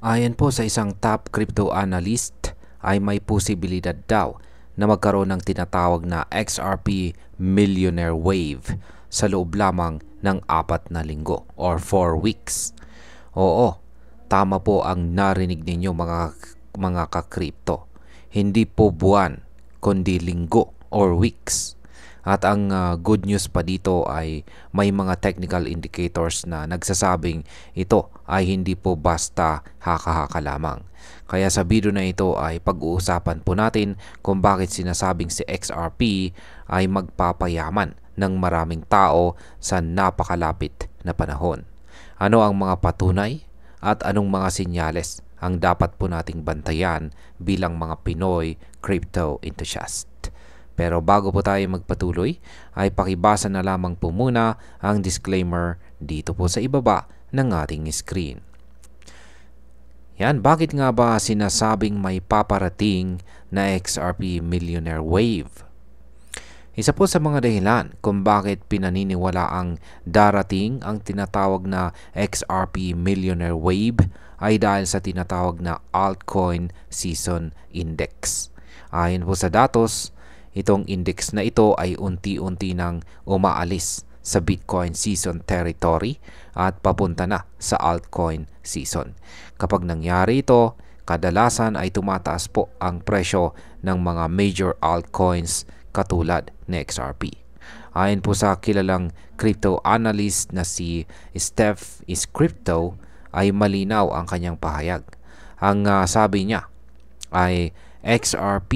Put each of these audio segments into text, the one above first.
Ayon po sa isang top crypto analyst ay may posibilidad daw na magkaroon ng tinatawag na XRP Millionaire Wave sa loob lamang ng 4 na linggo or 4 weeks. Oo, tama po ang narinig ninyo mga ka-crypto. Hindi po buwan, kundi linggo or weeks. At ang good news pa dito ay may mga technical indicators na nagsasabing ito ay hindi po basta haka-haka lamang. Kaya sa video na ito ay pag-uusapan po natin kung bakit sinasabing si XRP ay magpapayaman ng maraming tao sa napakalapit na panahon. Ano ang mga patunay at anong mga sinyales ang dapat po nating bantayan bilang mga Pinoy crypto enthusiast. Pero bago po tayo magpatuloy, ay pakibasa na lamang po muna ang disclaimer dito po sa ibaba ng ating screen. Yan, bakit nga ba sinasabing may paparating na XRP Millionaire Wave? Isa po sa mga dahilan kung bakit pinaniniwala ang darating ang tinatawag na XRP Millionaire Wave ay dahil sa tinatawag na Altcoin Season Index. Ayon po sa datos, itong index na ito ay unti-unti nang umaalis sa Bitcoin season territory at papunta na sa altcoin season. Kapag nangyari ito, kadalasan ay tumataas po ang presyo ng mga major altcoins katulad ng XRP. Ayon po sa kilalang crypto analyst na si Steph is Crypto ay malinaw ang kanyang pahayag. Ang sabi niya ay XRP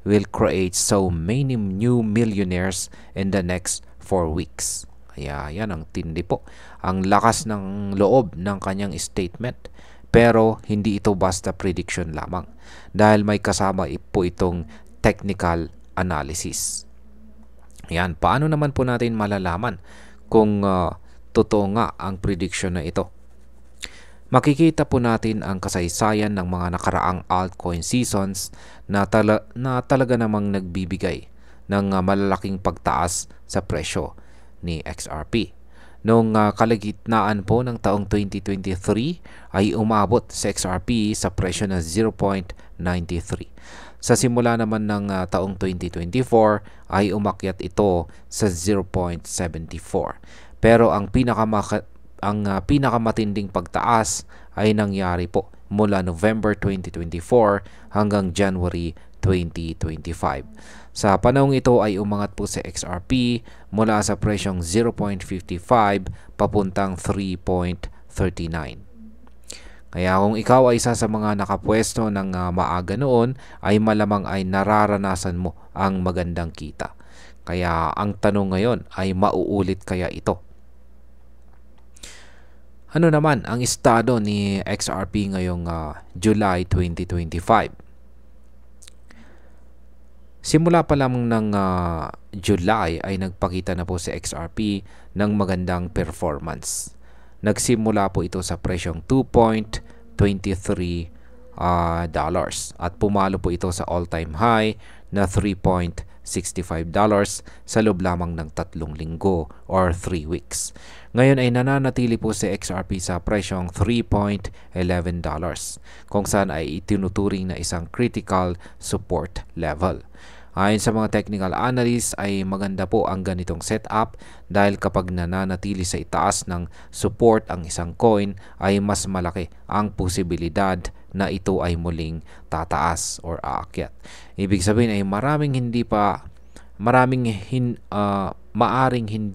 will create so many new millionaires in the next 4 weeks. Kaya yan ang tindi po. Ang lakas ng loob ng kanyang statement. Pero hindi ito basta prediction lamang. Dahil may kasama po itong technical analysis. Yan, paano naman po natin malalaman kung totoo nga ang prediction na ito? Makikita po natin ang kasaysayan ng mga nakaraang altcoin seasons na talaga namang nagbibigay ng malalaking pagtaas sa presyo ni XRP. Noong kalagitnaan po ng taong 2023 ay umabot sa XRP sa presyo na 0.93. Sa simula naman ng taong 2024 ay umakyat ito sa 0.74. Pero ang pinakamatinding pagtaas ay nangyari po mula November 2024 hanggang January 2025. Sa panahong ito ay umangat po sa XRP mula sa presyong 0.55 papuntang 3.39. Kaya kung ikaw ay isa sa mga nakapwesto ng maaga noon, ay malamang ay nararanasan mo ang magandang kita. Kaya ang tanong ngayon ay mauulit kaya ito? Ano naman ang estado ni XRP ngayong July 2025? Simula pa lamang ng July ay nagpakita na po si XRP ng magandang performance. Nagsimula po ito sa presyong $2.23 at pumalo po ito sa all-time high na $3.65 sa loob lamang ng 3 linggo or 3 weeks. Ngayon ay nananatili po si XRP sa presyong $3.11 kung saan ay itinuturing na isang critical support level. Ayon sa mga technical analysts ay maganda po ang ganitong setup dahil kapag nananatili sa itaas ng support ang isang coin ay mas malaki ang posibilidad na ito ay muling tataas or aakyat. Ibig sabihin ay maaring hindi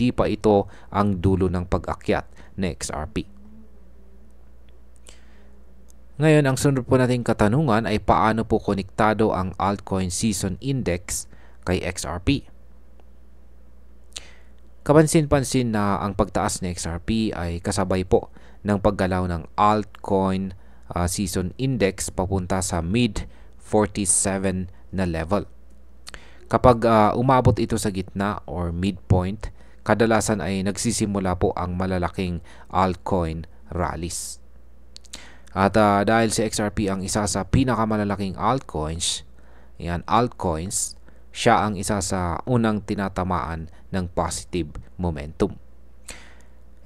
pa ito ang dulo ng pag-akyat ng XRP. Ngayon, ang sunod po nating katanungan ay paano po konektado ang Altcoin Season Index kay XRP. Kapansin-pansin na ang pagtaas ng XRP ay kasabay po ng paggalaw ng Altcoin Season Index papunta sa mid-47 na level. Kapag umabot ito sa gitna or midpoint, kadalasan ay nagsisimula po ang malalaking altcoin rallies. At dahil si XRP ang isa sa pinakamalalaking altcoins, siya ang isa sa unang tinatamaan ng positive momentum.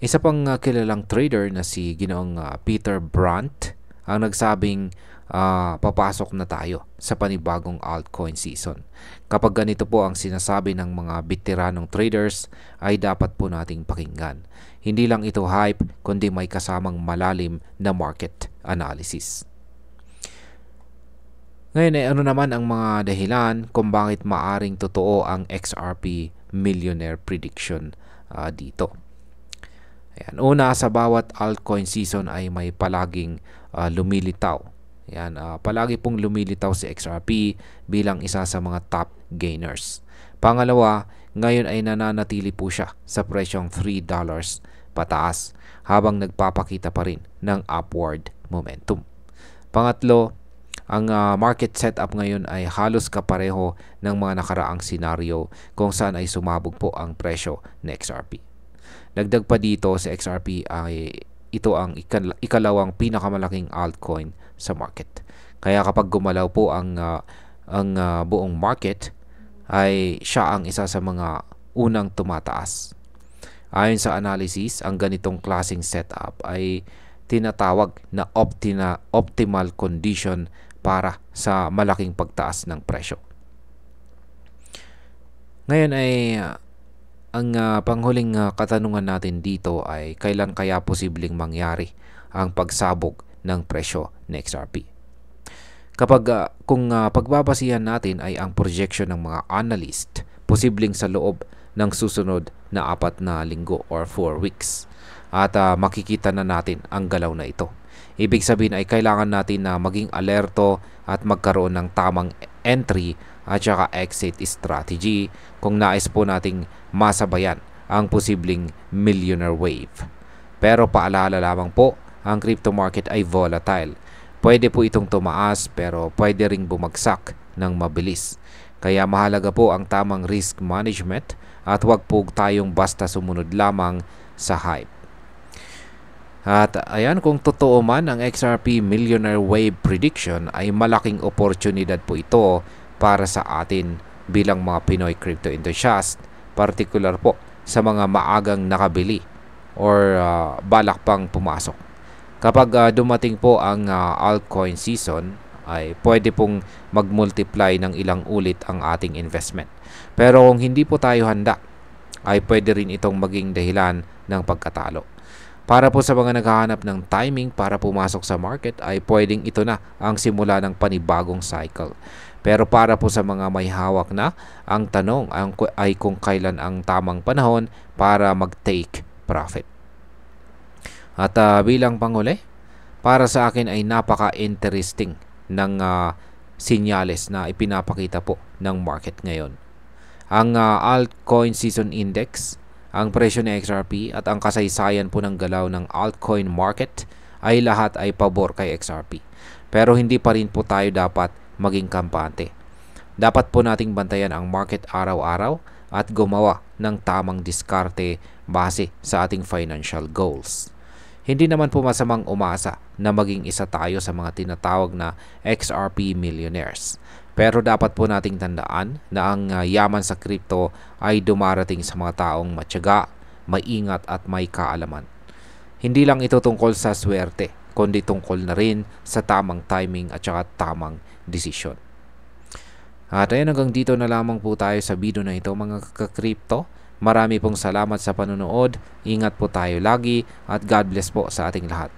Isa pang kilalang trader na si Ginoong Peter Brandt ang nagsabing papasok na tayo sa panibagong altcoin season. Kapag ganito po ang sinasabi ng mga veteranong traders, ay dapat po nating pakinggan. Hindi lang ito hype, kundi may kasamang malalim na market analysis. Ngayon ay ano naman ang mga dahilan kung bakit maaring totoo ang XRP millionaire prediction dito. Ayan. Una, sa bawat altcoin season ay may palaging lumilitaw. Ayan, palagi pong lumilitaw si XRP bilang isa sa mga top gainers. Pangalawa, ngayon ay nananatili po siya sa presyong $3 pataas habang nagpapakita pa rin ng upward momentum. Pangatlo, ang market setup ngayon ay halos kapareho ng mga nakaraang senaryo kung saan ay sumabog po ang presyo ng XRP. Dagdag pa dito sa XRP ay ito ang ikalawang pinakamalaking altcoin sa market. Kaya kapag gumalaw po ang buong market, ay siya ang isa sa mga unang tumataas. Ayon sa analysis, ang ganitong klaseng setup ay tinatawag na optimal condition para sa malaking pagtaas ng presyo. Ngayon ay ang panghuling katanungan natin dito ay kailan kaya posibleng mangyari ang pagsabog ng presyo ng XRP. Kung pagbabasihan natin ay ang projection ng mga analyst, posibleng sa loob ng susunod na 4 na linggo or 4 weeks. At makikita na natin ang galaw na ito. Ibig sabihin ay kailangan natin na maging alerto at magkaroon ng tamang entry at saka exit strategy kung nais po nating masabayan ang posibleng millionaire wave. Pero paalala lamang po, ang crypto market ay volatile. Pwede po itong tumaas pero pwede ring bumagsak ng mabilis. Kaya mahalaga po ang tamang risk management at huwag po tayong basta sumunod lamang sa hype. At ayan, kung totoo man ang XRP millionaire wave prediction ay malaking oportunidad po ito para sa atin bilang mga Pinoy crypto enthusiast, particular po sa mga maagang nakabili or balak pang pumasok. Kapag dumating po ang altcoin season, ay pwede pong mag-multiply ng ilang ulit ang ating investment. Pero kung hindi po tayo handa, ay pwede rin itong maging dahilan ng pagkatalo. Para po sa mga naghahanap ng timing para pumasok sa market, ay pwedeng ito na ang simula ng panibagong cycle. Pero para po sa mga may hawak na, ang tanong ay kung kailan ang tamang panahon para mag-take profit. At bilang panghuli, para sa akin ay napaka-interesting ng sinyales na ipinapakita po ng market ngayon. Ang altcoin season index, ang presyo ng XRP at ang kasaysayan po ng galaw ng altcoin market ay lahat ay pabor kay XRP. Pero hindi pa rin po tayo dapat maging kampante. Dapat po nating bantayan ang market araw-araw at gumawa ng tamang diskarte base sa ating financial goals. Hindi naman po masamang umasa na maging isa tayo sa mga tinatawag na XRP millionaires. Pero dapat po nating tandaan na ang yaman sa crypto ay dumarating sa mga taong matyaga, maingat at may kaalaman. Hindi lang ito tungkol sa swerte, kundi tungkol na rin sa tamang timing at saka tamang desisyon. At ayun, hanggang dito na lamang po tayo sa video na ito mga ka-crypto. Marami pong salamat sa panonood. Ingat po tayo lagi at God bless po sa ating lahat.